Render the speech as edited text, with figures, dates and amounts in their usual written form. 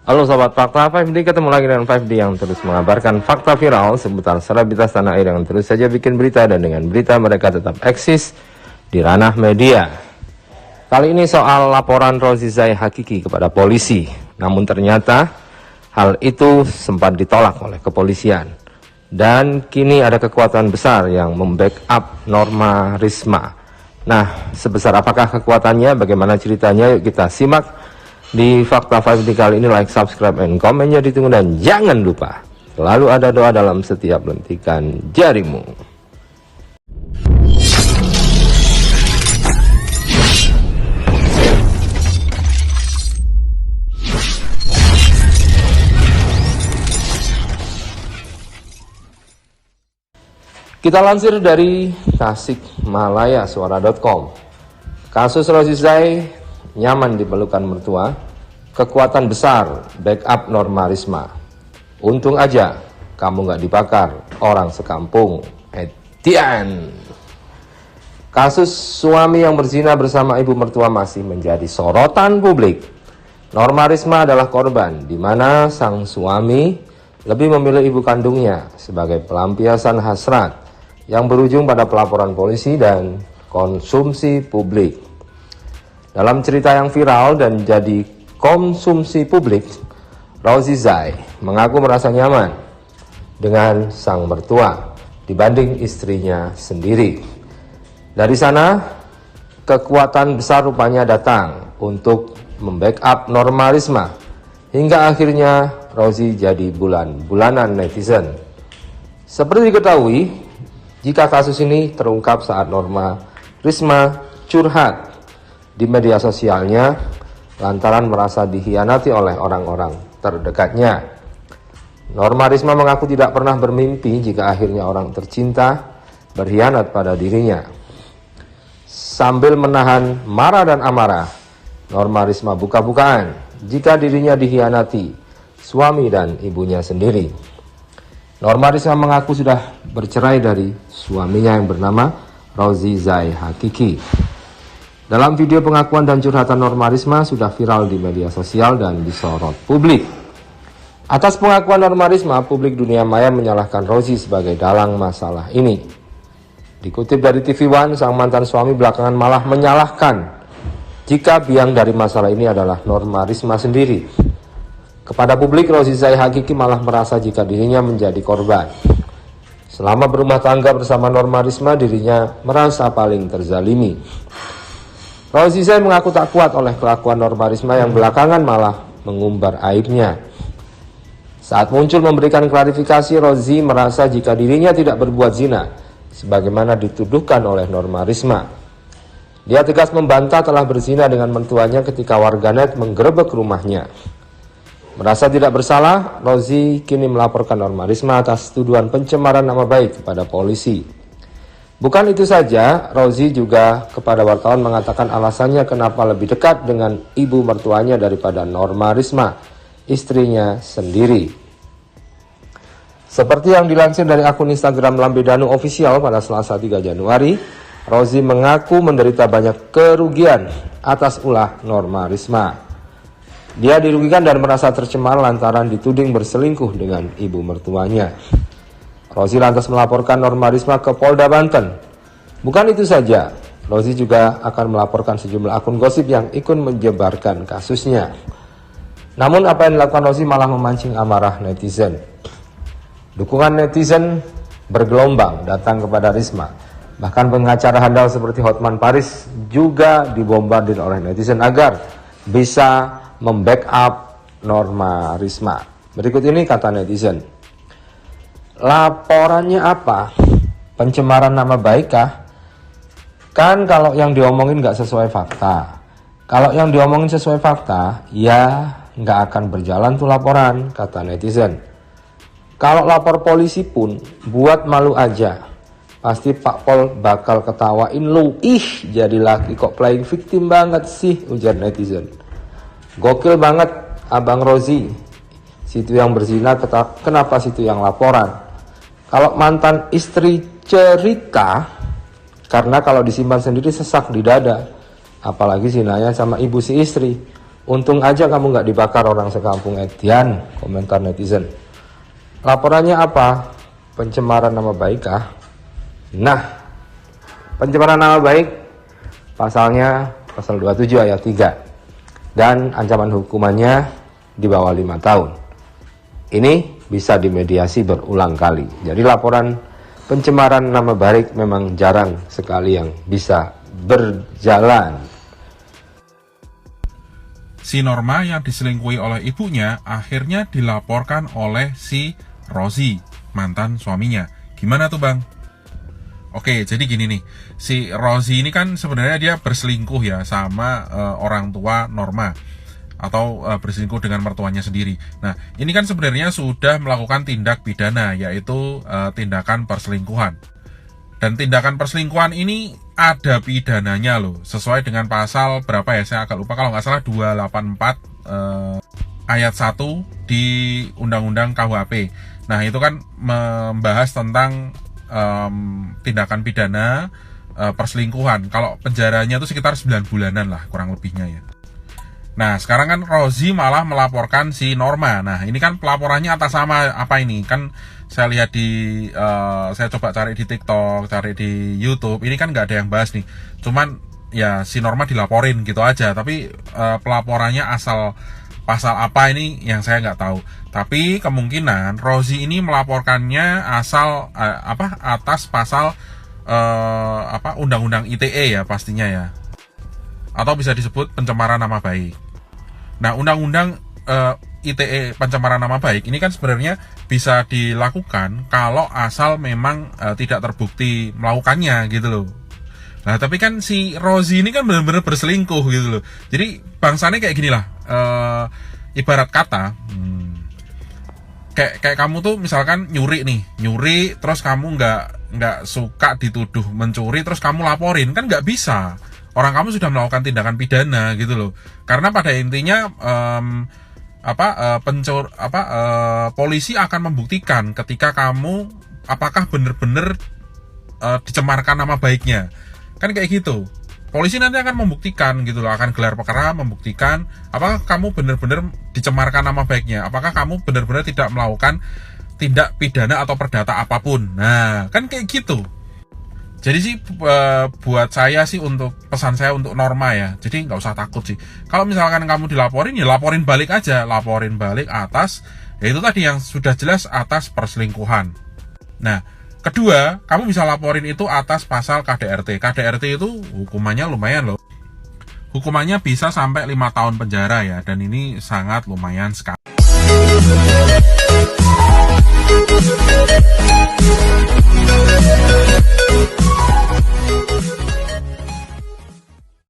Halo Sobat Fakta 5D, ketemu lagi dengan 5D yang terus mengabarkan fakta viral seputar selebritas tanah air yang terus saja bikin berita, dan dengan berita mereka tetap eksis di ranah media. Kali ini soal laporan Rozi Zai Hakiki kepada polisi, namun ternyata hal itu sempat ditolak oleh kepolisian. Dan kini ada kekuatan besar yang membackup Norma Risma. Nah, sebesar apakah kekuatannya, bagaimana ceritanya, yuk kita simak di Fakta 5D kali ini. Like, subscribe, and komennya ditunggu, dan jangan lupa selalu ada doa dalam setiap lentikan jarimu. Kita lansir dari tasikmalayasuara.com. Kasus Rozi Zai nyaman dipelukan mertua, kekuatan besar backup Norma Risma. Untung aja kamu gak dibakar orang sekampung. Etian. Kasus suami yang berzina bersama ibu mertua masih menjadi sorotan publik. Norma Risma adalah korban, di mana sang suami lebih memilih ibu kandungnya sebagai pelampiasan hasrat yang berujung pada pelaporan polisi dan konsumsi publik. Dalam cerita yang viral dan jadi konsumsi publik, Rozi Zai mengaku merasa nyaman dengan sang mertua dibanding istrinya sendiri. Dari sana, kekuatan besar rupanya datang untuk membackup Norma Risma, hingga akhirnya Rozi jadi bulan-bulanan netizen. Seperti diketahui, jika kasus ini terungkap saat Norma Risma curhat di media sosialnya lantaran merasa dikhianati oleh orang-orang terdekatnya. Norma Risma mengaku tidak pernah bermimpi jika akhirnya orang tercinta berkhianat pada dirinya. Sambil menahan marah dan amarah, Norma Risma buka-bukaan jika dirinya dikhianati suami dan ibunya sendiri. Norma Risma mengaku sudah bercerai dari suaminya yang bernama Rozi Zai Hakiki. Dalam video pengakuan dan curhatan Norma Risma sudah viral di media sosial dan disorot publik. Atas pengakuan Norma Risma, publik dunia maya menyalahkan Rozi sebagai dalang masalah ini. Dikutip dari TV One, sang mantan suami belakangan malah menyalahkan jika biang dari masalah ini adalah Norma Risma sendiri. Kepada publik, Rozi Zai Hakiki malah merasa jika dirinya menjadi korban. Selama berumah tangga bersama Norma Risma, dirinya merasa paling terzalimi. Rozi Zai mengaku tak kuat oleh kelakuan Norma Risma yang belakangan malah mengumbar aibnya. Saat muncul memberikan klarifikasi, Rozi merasa jika dirinya tidak berbuat zina, sebagaimana dituduhkan oleh Norma Risma. Dia tegas membantah telah berzina dengan mertuanya ketika warganet menggerebek rumahnya. Merasa tidak bersalah, Rozi kini melaporkan Norma Risma atas tuduhan pencemaran nama baik kepada polisi. Bukan itu saja, Rozi juga kepada wartawan mengatakan alasannya kenapa lebih dekat dengan ibu mertuanya daripada Norma Risma, istrinya sendiri. Seperti yang dilansir dari akun Instagram Lambedanu Official pada Selasa 3 Januari, Rozi mengaku menderita banyak kerugian atas ulah Norma Risma. Dia dirugikan dan merasa tercemar lantaran dituding berselingkuh dengan ibu mertuanya. Rozi lantas melaporkan Norma Risma ke Polda Banten. Bukan itu saja, Rozi juga akan melaporkan sejumlah akun gosip yang ikut menyebarkan kasusnya. Namun apa yang dilakukan Rozi malah memancing amarah netizen. Dukungan netizen bergelombang datang kepada Risma. Bahkan pengacara handal seperti Hotman Paris juga dibombardir oleh netizen agar bisa membackup Norma Risma. Berikut ini kata netizen. Laporannya apa? Pencemaran nama baik kah? Kan kalau yang diomongin gak sesuai fakta. Kalau yang diomongin sesuai fakta, ya gak akan berjalan tuh laporan, kata netizen. Kalau lapor polisi pun buat malu aja. Pasti Pak Pol bakal ketawain lu. Ih, jadi laki kok playing victim banget sih, ujar netizen. Gokil banget Abang Rozi. Situ yang berzina, kenapa situ yang laporan? Kalau mantan istri cerita, karena kalau disimpan sendiri sesak di dada. Apalagi zinanya sama ibu si istri. Untung aja kamu nggak dibakar orang sekampung Edian, komentar netizen. Laporannya apa? Pencemaran nama baik kah? Nah, pencemaran nama baik pasalnya pasal 27 ayat 3 dan ancaman hukumannya di bawah 5 tahun. Ini bisa dimediasi berulang kali. Jadi laporan pencemaran nama baik memang jarang sekali yang bisa berjalan. Si Norma yang diselingkuhi oleh ibunya akhirnya dilaporkan oleh si Rozi, mantan suaminya. Gimana tuh bang? Oke, jadi gini nih, si Rozi ini kan sebenarnya dia berselingkuh ya sama orang tua Norma, atau berselingkuh dengan mertuanya sendiri. Nah, ini kan sebenarnya sudah melakukan tindak pidana, yaitu tindakan perselingkuhan. Dan tindakan perselingkuhan ini ada pidananya loh, sesuai dengan pasal berapa ya, saya agak lupa, kalau nggak salah 284 ayat 1 di Undang-Undang KUHP. Nah, itu kan membahas tentang tindakan pidana perselingkuhan. Kalau penjaranya itu sekitar 9 bulanan lah kurang lebihnya ya. Nah, sekarang kan Rozi malah melaporkan si Norma. Nah, ini kan pelaporannya atas sama apa ini? Kan saya lihat di, saya coba cari di TikTok, cari di YouTube, ini kan nggak ada yang bahas nih. Cuman ya si Norma dilaporin gitu aja. Tapi pelaporannya asal pasal apa ini yang saya nggak tahu. Tapi kemungkinan Rozi ini melaporkannya asal atas pasal Undang-Undang ITE ya pastinya ya. Atau bisa disebut pencemaran nama baik. Nah, Undang-Undang ITE pencemaran nama baik ini kan sebenarnya bisa dilakukan kalau asal memang tidak terbukti melakukannya gitu loh. Nah, tapi kan si Rozi ini kan benar-benar berselingkuh gitu loh. Jadi bangsanya kayak gini lah, ibarat kata kayak kamu tuh misalkan nyuri terus kamu nggak suka dituduh mencuri terus kamu laporin, kan nggak bisa. Orang kamu sudah melakukan tindakan pidana gitu loh. Karena pada intinya polisi akan membuktikan ketika kamu apakah benar-benar dicemarkan nama baiknya. Kan kayak gitu. Polisi nanti akan membuktikan gitu loh, akan gelar perkara membuktikan apakah kamu benar-benar dicemarkan nama baiknya, apakah kamu benar-benar tidak melakukan tindak pidana atau perdata apapun. Nah, kan kayak gitu. Jadi sih buat saya sih, untuk pesan saya untuk Norma ya, jadi nggak usah takut sih. Kalau misalkan kamu dilaporin, ya laporin balik aja, laporin balik atas, ya itu tadi yang sudah jelas atas perselingkuhan. Nah, kedua, kamu bisa laporin itu atas pasal KDRT. KDRT itu hukumannya lumayan loh. Hukumannya bisa sampai 5 tahun penjara ya, dan ini sangat lumayan sekali.